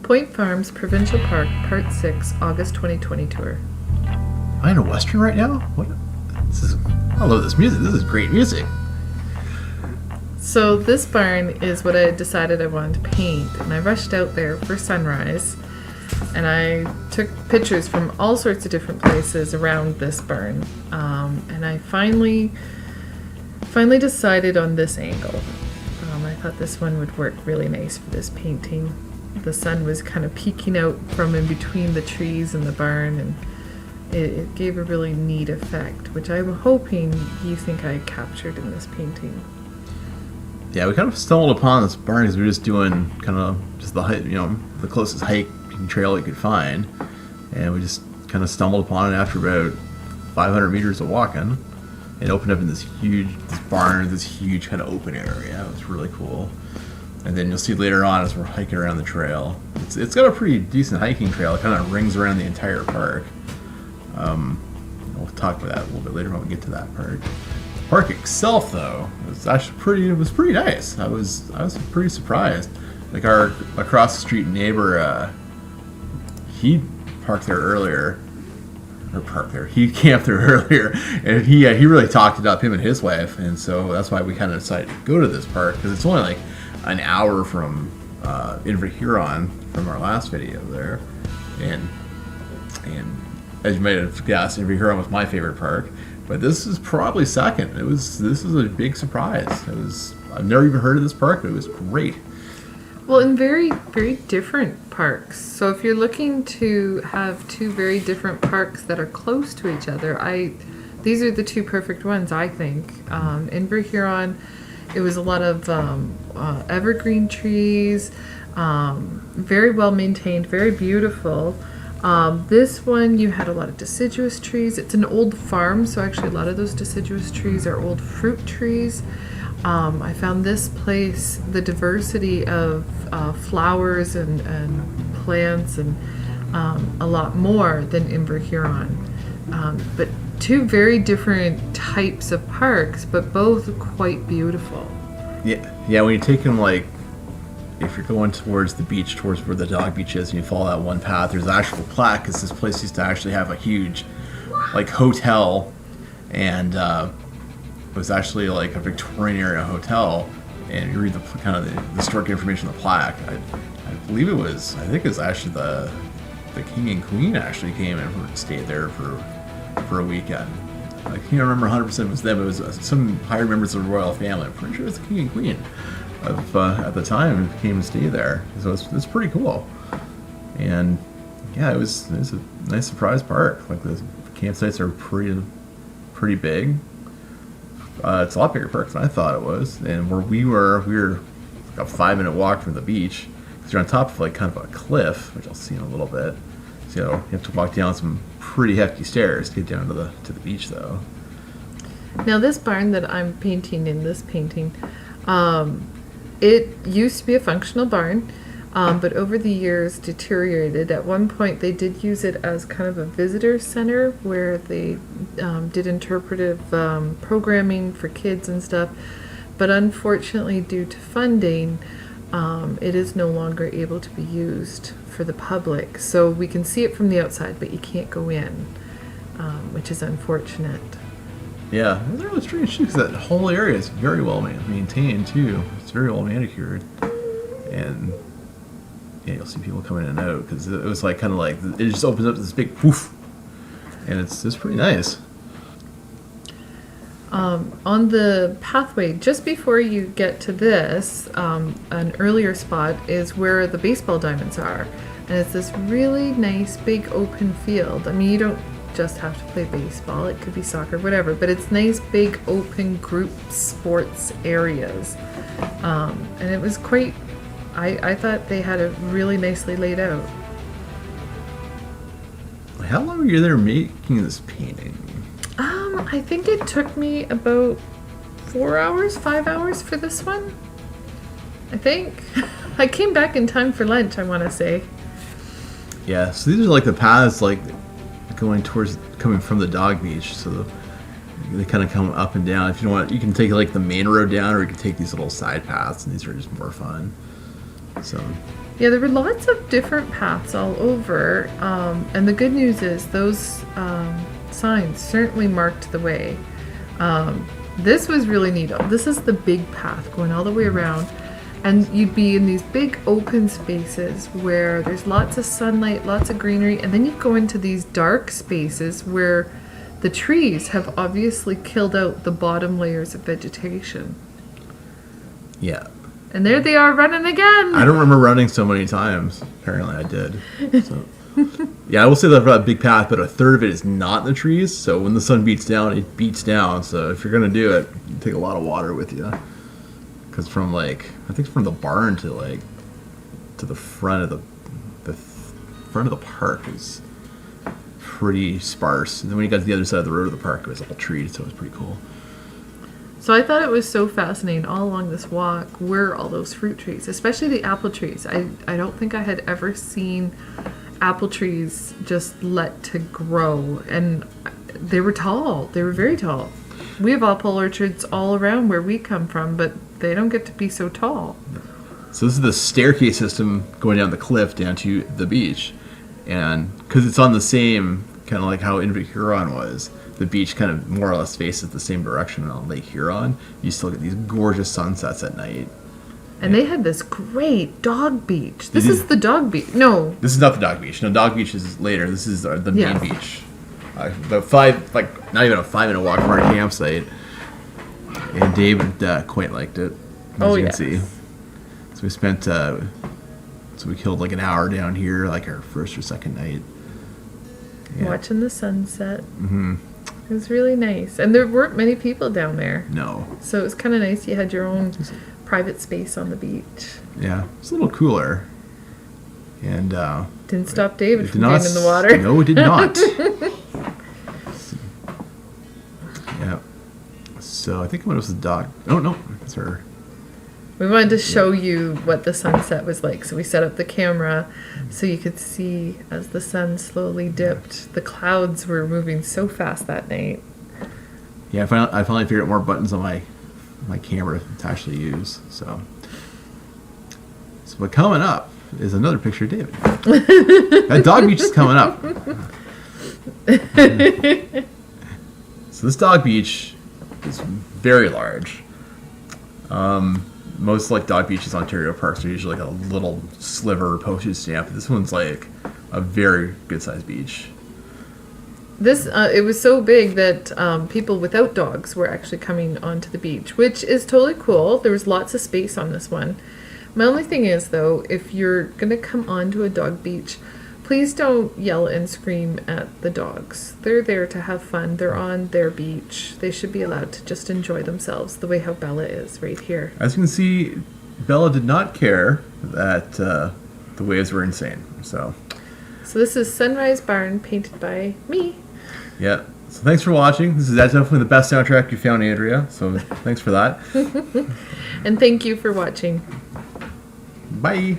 Point Farms Provincial Park, Part 6, August 2020 tour. Am I in a Western right now? What? I love this music. This is great music. So this barn is what I had decided I wanted to paint, and I rushed out there for sunrise, and I took pictures from all sorts of different places around this barn, and I finally decided on this angle. I thought this one would work really nice for this painting. The sun was kind of peeking out from in between the trees and the barn, and it gave a really neat effect, which I'm hoping you think I captured in this painting. Yeah, we kind of stumbled upon this barn because we were just doing kind of just the closest hiking trail we could find, and we just kind of stumbled upon it after about 500 meters of walking. It opened up in this barn, this huge kind of open area. It was really cool. And then you'll see later on as we're hiking around the trail, it's got a pretty decent hiking trail. It kind of rings around the entire park. We'll talk about that a little bit later when we get to that part. The park itself, though, was actually pretty nice. I was pretty surprised. Like our across the street neighbor, he parked there earlier. He camped there earlier, and he really talked it up, him and his wife, and so that's why we kind of decided to go to this park, because it's only like an hour from Inverhuron from our last video there, and as you might have guessed, Inverhuron was my favorite park, but this is probably second. This is a big surprise. I've never even heard of this park, but it was great. Well, in very, very different parks. So if you're looking to have two very different parks that are close to each other, these are the two perfect ones, I think. In Inverhuron, it was a lot of evergreen trees, very well maintained, very beautiful. This one, you had a lot of deciduous trees. It's an old farm, so actually a lot of those deciduous trees are old fruit trees. I found this place, the diversity of flowers and plants and a lot more than Inverhuron. But two very different types of parks, but both quite beautiful. Yeah. When you take them, like, if you're going towards the beach, towards where the dog beach is, and you follow that one path, there's an actual plaque, because this place used to actually have a huge, like, hotel, and it was actually like a Victorian era hotel, and you read the historic information on the plaque. I believe it was. I think it was actually the king and queen actually came and stayed there for a weekend. I can't remember 100% it was them. It was some higher members of the royal family. I'm pretty sure it was the king and queen of at the time came and stayed there. So it's pretty cool. And yeah, it was a nice surprise park. Like the campsites are pretty big. It's a lot bigger park than I thought it was, and where we were like a 5-minute walk from the beach, because you're on top of like kind of a cliff, which I'll see in a little bit. So you have to walk down some pretty hefty stairs to get down to the beach, though. Now this barn that I'm painting in this painting, it used to be a functional barn, but over the years deteriorated. At one point they did use it as kind of a visitor center where they did interpretive programming for kids and stuff, but unfortunately due to funding, it is no longer able to be used for the public. So we can see it from the outside, but you can't go in, which is unfortunate. Yeah, it's really strange too, because that whole area is very well maintained too. It's very well manicured, and yeah, you'll see people coming in and out, because it was like kind of like it just opens up this big poof, and it's pretty nice. On the pathway, just before you get to this, an earlier spot is where the baseball diamonds are, and it's this really nice big open field. I mean, you don't just have to play baseball, it could be soccer, whatever, but it's nice big open group sports areas, and it was quite, I thought they had it really nicely laid out. How long were you there making this painting? I think it took me about 5 hours for this one. I think. I came back in time for lunch, I want to say. Yeah, so these are like the paths like coming from the dog beach, so they kind of come up and down. If you want, you can take like the main road down, or you can take these little side paths, and these are just more fun. So Yeah, there were lots of different paths all over, and the good news is those signs certainly marked the way. This was really neat. This is the big path going all the way around, and you'd be in these big open spaces where there's lots of sunlight, lots of greenery, and then you go into these dark spaces where the trees have obviously killed out the bottom layers of vegetation. yeah. And there they are running again. I don't remember running so many times. Apparently I did. So yeah, I will say that about a big path, but a third of it is not in the trees. So when the sun beats down, it beats down. So if you're gonna do it, you take a lot of water with you. Because from I think from the barn to the front of the front of the park is pretty sparse. And then when you got to the other side of the road of the park, it was all trees, so it was pretty cool. So I thought it was so fascinating all along this walk were all those fruit trees, especially the apple trees. I don't think I had ever seen apple trees just let to grow, and they were tall. They were very tall. We have apple orchards all around where we come from, but they don't get to be so tall. So this is the staircase system going down the cliff down to the beach, and because it's on the same kind of like how Inver Huron was, the beach kind of more or less faces the same direction on Lake Huron. You still get these gorgeous sunsets at night. And they had this great dog beach. This is the dog beach. No. This is not the dog beach. No, dog beach is later. This is the main beach. About not even a 5-minute walk from our campsite. And David quite liked it, as you can see. So we spent, we killed like an hour down here, like our first or second night. Yeah. Watching the sunset. Mm-hmm. It was really nice. And there weren't many people down there. No. So it was kind of nice. You had your own private space on the beach. Yeah. It's a little cooler. And didn't stop David from being in the water. No, it did not. Yeah. So I think when it was the dog. Oh, no. It's her. We wanted to show you what the sunset was like, so we set up the camera so you could see as the sun slowly dipped. The clouds were moving so fast that night. Yeah, I finally figured out more buttons on my camera to actually use. So but coming up is another picture of David. That dog beach is coming up. So this dog beach is very large. Most dog beaches, Ontario parks are usually like a little sliver postage stamp. This one's like a very good sized beach. This it was so big that people without dogs were actually coming onto the beach, which is totally cool. There was lots of space on this one. My only thing is, though, if you're gonna come onto a dog beach, please don't yell and scream at the dogs. They're there to have fun. They're on their beach. They should be allowed to just enjoy themselves the way how Bella is right here. As you can see, Bella did not care that the waves were insane. So this is Sunrise Barn, painted by me. Yeah. So thanks for watching. That's definitely the best soundtrack you found, Andrea. So thanks for that. And thank you for watching. Bye.